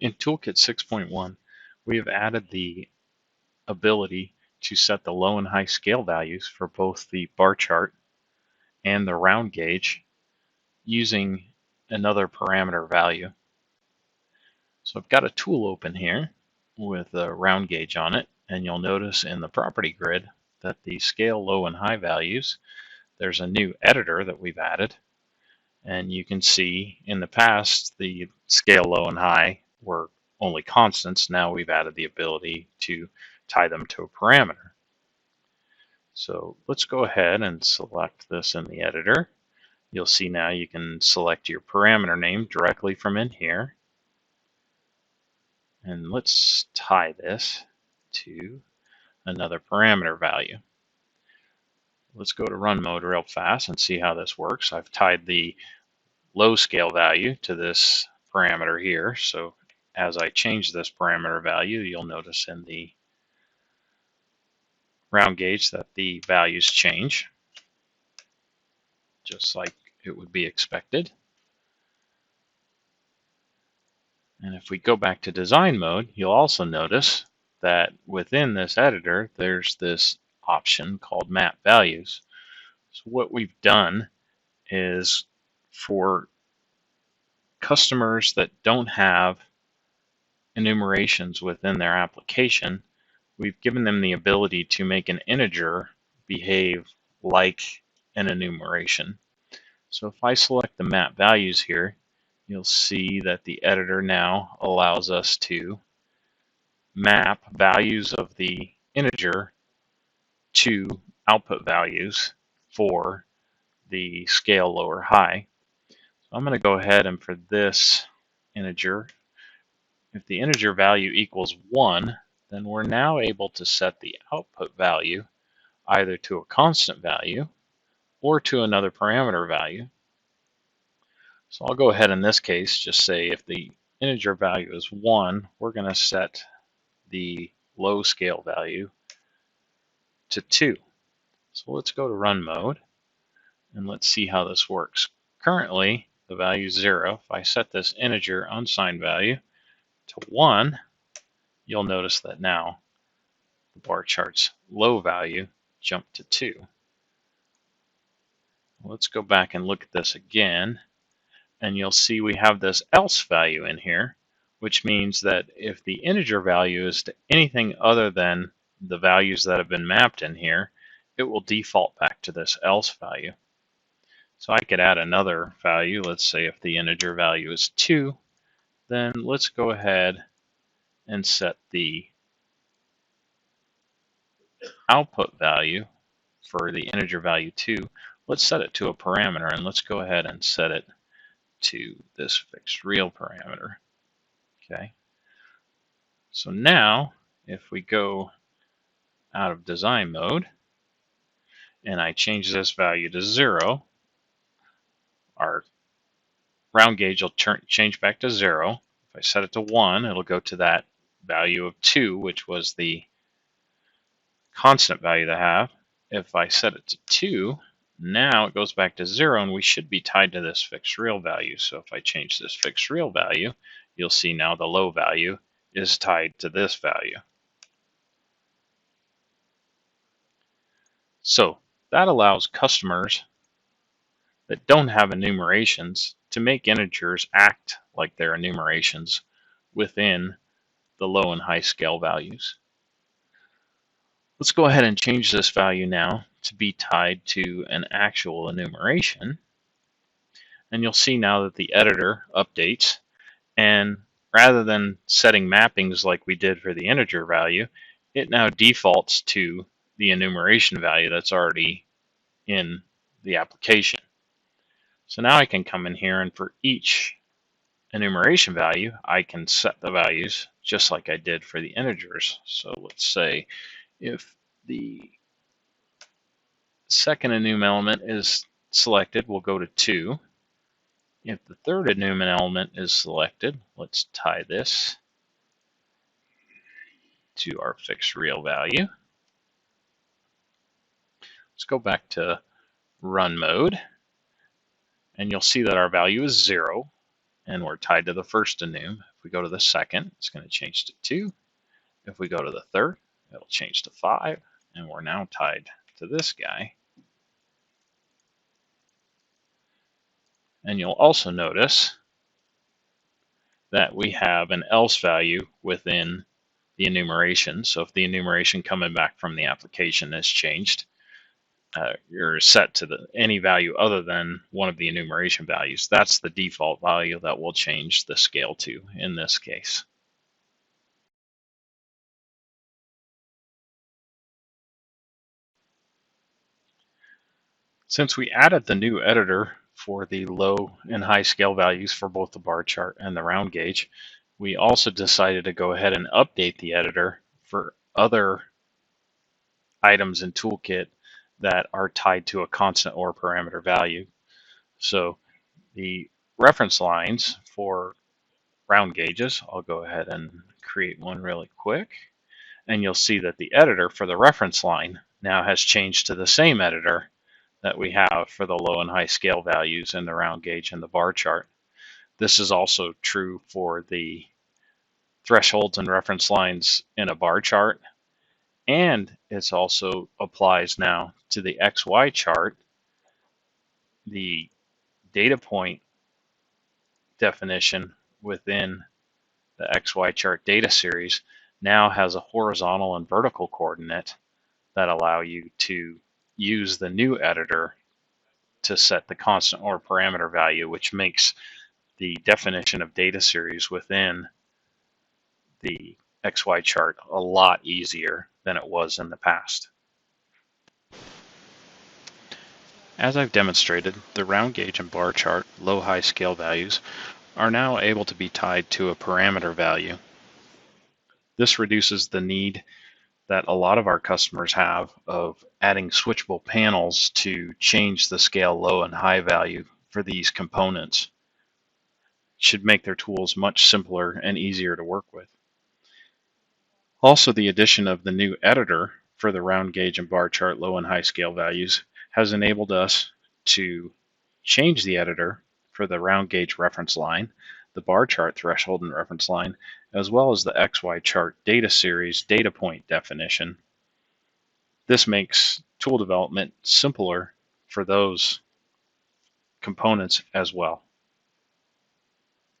In ToolKit 6.1, we have added the ability to set the low and high scale values for both the bar chart and the round gauge using another parameter value. So I've got a tool open here with a round gauge on it, and you'll notice in the property grid that the scale low and high values, there's a new editor that we've added, and you can see in the past the scale low and high were only constants. Now we've added the ability to tie them to a parameter. So let's go ahead and select this in the editor. You'll see now you can select your parameter name directly from in here. And let's tie this to another parameter value. Let's go to run mode real fast and see how this works. I've tied the low scale value to this parameter here. So as I change this parameter value, you'll notice in the round gauge that the values change, just like it would be expected. And if we go back to design mode, you'll also notice that within this editor, there's this option called map values. So what we've done is for customers that don't have enumerations within their application, we've given them the ability to make an integer behave like an enumeration. So if I select the map values here, you'll see that the editor now allows us to map values of the integer to output values for the scale low or high. So I'm going to go ahead and for this integer, if the integer value equals 1, then we're now able to set the output value either to a constant value or to another parameter value. So I'll go ahead in this case, just say if the integer value is 1, we're going to set the low scale value to 2. So let's go to run mode and let's see how this works. Currently, the value is 0. If I set this integer unsigned value to 1, you'll notice that now the bar chart's low value jumped to 2. Let's go back and look at this again, and you'll see we have this else value in here, which means that if the integer value is to anything other than the values that have been mapped in here, it will default back to this else value. So I could add another value. Let's say if the integer value is 2, then let's go ahead and set the output value for the integer value 2. Let's set it to a parameter, and let's go ahead and set it to this fixed real parameter. Okay. So now, if we go out of design mode and I change this value to 0, our round gauge will change back to 0. If I set it to 1, it'll go to that value of 2, which was the constant value to have. If I set it to 2, now it goes back to 0, and we should be tied to this fixed real value. So if I change this fixed real value, you'll see now the low value is tied to this value. So that allows customers that don't have enumerations to make integers act like they're enumerations within the low and high scale values. Let's go ahead and change this value now to be tied to an actual enumeration. And you'll see now that the editor updates, and rather than setting mappings like we did for the integer value, it now defaults to the enumeration value that's already in the application. So now I can come in here, and for each enumeration value, I can set the values just like I did for the integers. So let's say if the second enum element is selected, we'll go to 2. If the third enum element is selected, let's tie this to our fixed real value. Let's go back to run mode, and you'll see that our value is 0, and we're tied to the first enum. If we go to the second, it's going to change to 2. If we go to the third, it'll change to 5. And we're now tied to this guy. And you'll also notice that we have an else value within the enumeration. So if the enumeration coming back from the application has changed, you're set to any value other than one of the enumeration values. That's the default value that we'll change the scale to in this case. Since we added the new editor for the low and high scale values for both the bar chart and the round gauge, we also decided to go ahead and update the editor for other items in ToolKit that are tied to a constant or parameter value. So the reference lines for round gauges, I'll go ahead and create one really quick. And you'll see that the editor for the reference line now has changed to the same editor that we have for the low and high scale values in the round gauge and the bar chart. This is also true for the thresholds and reference lines in a bar chart, and it also applies now to the XY chart. The data point definition within the XY chart data series now has a horizontal and vertical coordinate that allow you to use the new editor to set the constant or parameter value, which makes the definition of data series within the XY chart a lot easier than it was in the past. As I've demonstrated, the round gauge and bar chart low-high scale values are now able to be tied to a parameter value. This reduces the need that a lot of our customers have of adding switchable panels to change the scale low and high value for these components. It should make their tools much simpler and easier to work with. Also, the addition of the new editor for the round gauge and bar chart low and high scale values has enabled us to change the editor for the round gauge reference line, the bar chart threshold and reference line, as well as the XY chart data series data point definition. This makes tool development simpler for those components as well.